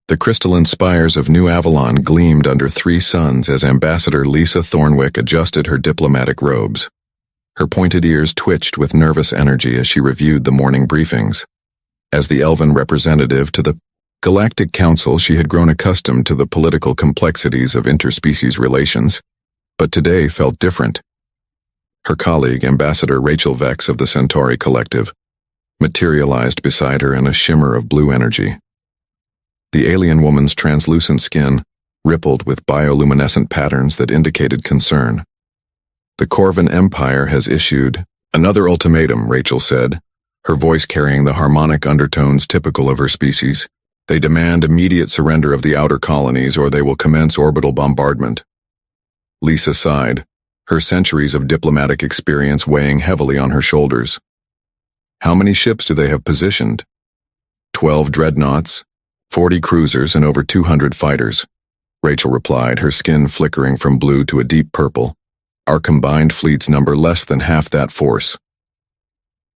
The crystalline spires of New Avalon gleamed under three suns as Ambassador Lisa Thornwick adjusted her diplomatic robes. Her pointed ears twitched with nervous energy as she reviewed the morning briefings. As the elven representative to the Galactic Council, she had grown accustomed to the political complexities of interspecies relations, but today felt different. Her colleague, Ambassador Rachel Vex of the Centauri Collective, materialized beside her in a shimmer of blue energy. The alien woman's translucent skin rippled with bioluminescent patterns that indicated concern. The Corvin Empire has issued another ultimatum, Rachel said, her voice carrying the harmonic undertones typical of her species. They demand immediate surrender of the outer colonies or they will commence orbital bombardment. Lisa sighed, her centuries of diplomatic experience weighing heavily on her shoulders. How many ships do they have positioned? 12 dreadnoughts, 40 cruisers, and over 200 fighters, Rachel replied, her skin flickering from blue to a deep purple. Our combined fleets number less than half that force.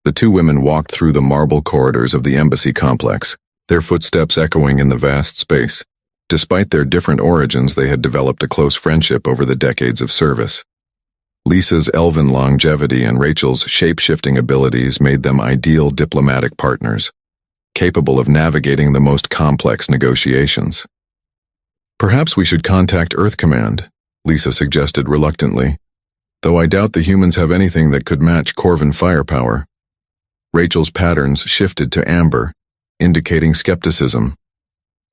The two women walked through the marble corridors of the embassy complex, their footsteps echoing in the vast space. Despite their different origins, they had developed a close friendship over the decades of service. Lisa's elven longevity and Rachel's shape-shifting abilities made them ideal diplomatic partners, capable of navigating the most complex negotiations. Perhaps we should contact Earth Command, Lisa suggested reluctantly, though I doubt the humans have anything that could match Corvin firepower. Rachel's patterns shifted to amber, indicating skepticism.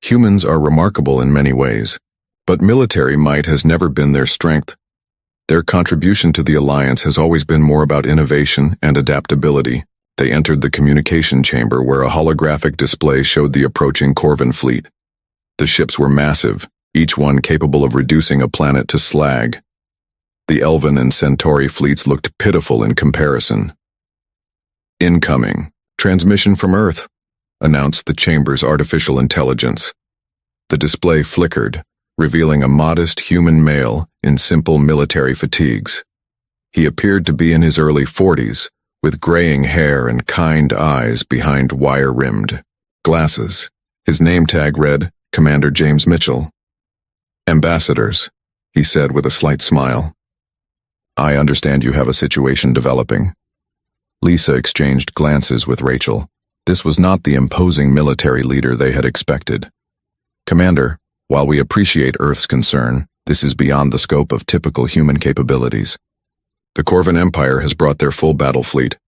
Humans are remarkable in many ways, but military might has never been their strength. Their contribution to the alliance has always been more about innovation and adaptability. They entered the communication chamber where a holographic display showed the approaching Corvin fleet. The ships were massive, each one capable of reducing a planet to slag. The Elven and Centauri fleets looked pitiful in comparison. Incoming. Transmission from Earth, announced the chamber's artificial intelligence. The display flickered, revealing a modest human male in simple military fatigues. He appeared to be in his early 40s, with graying hair and kind eyes behind wire-rimmed glasses. His name tag read, Commander James Mitchell. Ambassadors, he said with a slight smile. I understand you have a situation developing. Lisa exchanged glances with Rachel. This was not the imposing military leader they had expected. Commander, while we appreciate Earth's concern, this is beyond the scope of typical human capabilities. The Corvin Empire has brought their full battle fleet.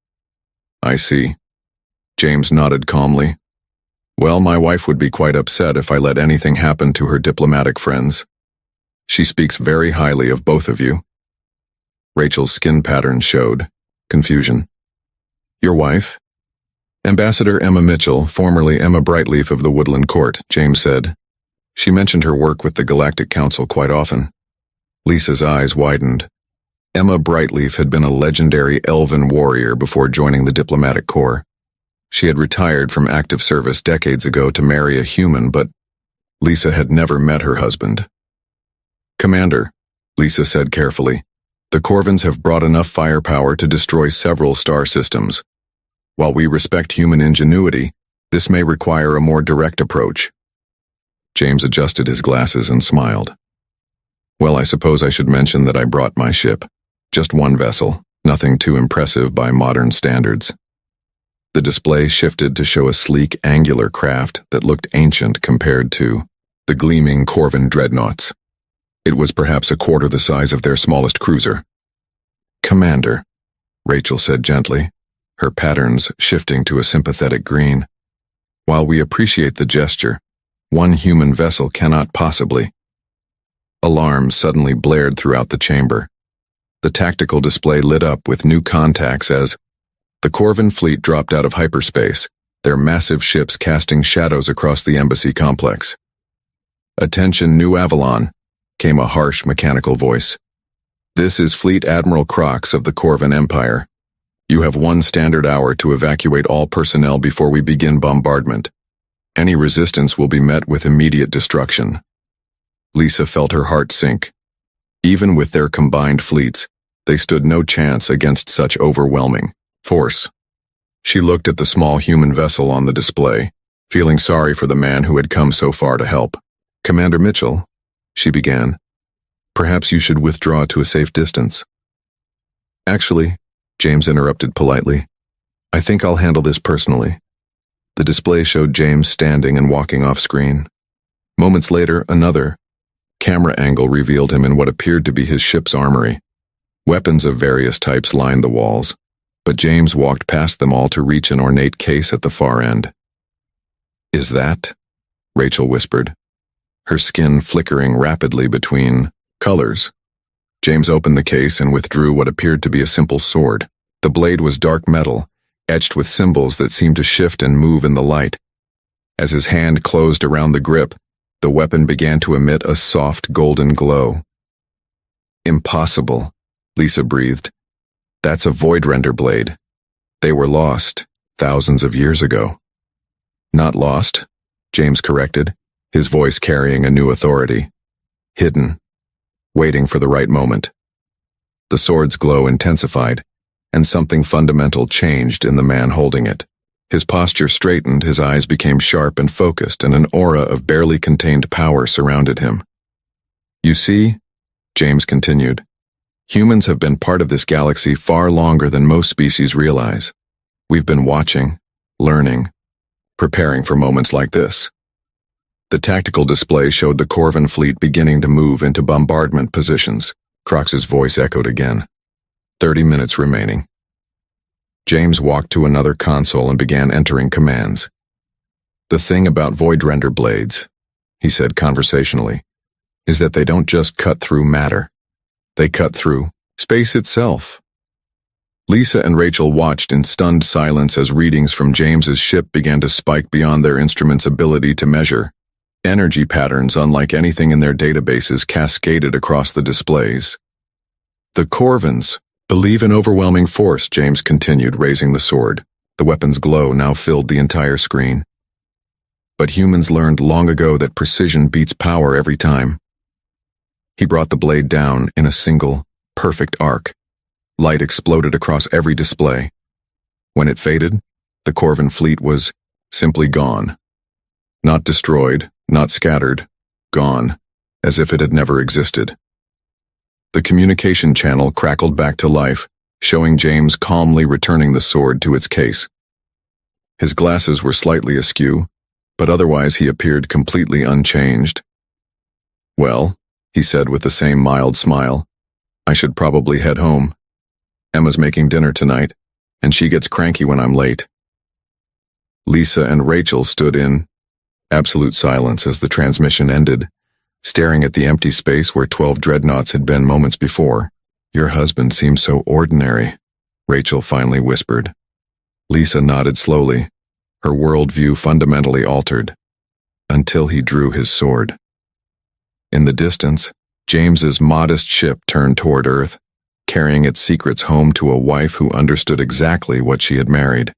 I see. James nodded calmly. Well, my wife would be quite upset if I let anything happen to her diplomatic friends. She speaks very highly of both of you. Rachel's skin pattern showed confusion. Your wife? Ambassador Emma Mitchell, formerly Emma Brightleaf of the Woodland Court, James said. She mentioned her work with the Galactic Council quite often. Lisa's eyes widened. Emma Brightleaf had been a legendary elven warrior before joining the diplomatic corps. She had retired from active service decades ago to marry a human, but Lisa had never met her husband. Commander, Lisa said carefully, the Corvins have brought enough firepower to destroy several star systems. While we respect human ingenuity, this may require a more direct approach. James adjusted his glasses and smiled. Well, I suppose I should mention that I brought my ship. Just one vessel, nothing too impressive by modern standards. The display shifted to show a sleek, angular craft that looked ancient compared to the gleaming Corvin dreadnoughts. It was perhaps a quarter the size of their smallest cruiser. Commander, Rachel said gently, her patterns shifting to a sympathetic green. While we appreciate the gesture, one human vessel cannot possibly. Alarms suddenly blared throughout the chamber. The tactical display lit up with new contacts as the Corvin fleet dropped out of hyperspace, their massive ships casting shadows across the embassy complex. Attention, New Avalon, came a harsh mechanical voice. This is Fleet Admiral Crox of the Corvin Empire. You have 1 standard hour to evacuate all personnel before we begin bombardment. Any resistance will be met with immediate destruction. Lisa felt her heart sink. Even with their combined fleets, they stood no chance against such overwhelming force. She looked at the small human vessel on the display, feeling sorry for the man who had come so far to help. "Commander Mitchell," she began, "perhaps you should withdraw to a safe distance." "Actually," James interrupted politely, "I think I'll handle this personally." The display showed James standing and walking off screen. Moments later, another camera angle revealed him in what appeared to be his ship's armory. Weapons of various types lined the walls, but James walked past them all to reach an ornate case at the far end. "Is that?" Rachel whispered, her skin flickering rapidly between colors. James opened the case and withdrew what appeared to be a simple sword. The blade was dark metal, etched with symbols that seemed to shift and move in the light. As his hand closed around the grip, the weapon began to emit a soft golden glow. "Impossible," Lisa breathed. "That's a Voidrender blade. They were lost thousands of years ago." "Not lost," James corrected, his voice carrying a new authority. "Hidden, waiting for the right moment." The sword's glow intensified, and something fundamental changed in the man holding it. His posture straightened, his eyes became sharp and focused, and an aura of barely contained power surrounded him. "You see," James continued, "humans have been part of this galaxy far longer than most species realize. We've been watching, learning, preparing for moments like this." The tactical display showed the Corvin fleet beginning to move into bombardment positions. Crox's voice echoed again. 30 minutes remaining. James walked to another console and began entering commands. "The thing about Voidrender blades," he said conversationally, "is that they don't just cut through matter. They cut through space itself." Lisa and Rachel watched in stunned silence as readings from James's ship began to spike beyond their instrument's ability to measure. Energy patterns unlike anything in their databases cascaded across the displays. "The Corvins believe in overwhelming force," James continued, raising the sword. The weapon's glow now filled the entire screen. "But humans learned long ago that precision beats power every time." He brought the blade down in a single, perfect arc. Light exploded across every display. When it faded, the Corvin fleet was simply gone. Not destroyed, not scattered, gone, as if it had never existed. The communication channel crackled back to life, showing James calmly returning the sword to its case. His glasses were slightly askew, but otherwise he appeared completely unchanged. "Well," he said with the same mild smile, "I should probably head home. Emma's making dinner tonight, and she gets cranky when I'm late." Lisa and Rachel stood in absolute silence as the transmission ended, staring at the empty space where 12 dreadnoughts had been moments before. "Your husband seems so ordinary," Rachel finally whispered. Lisa nodded slowly, her worldview fundamentally altered, until he drew his sword. In the distance, James's modest ship turned toward Earth, carrying its secrets home to a wife who understood exactly what she had married.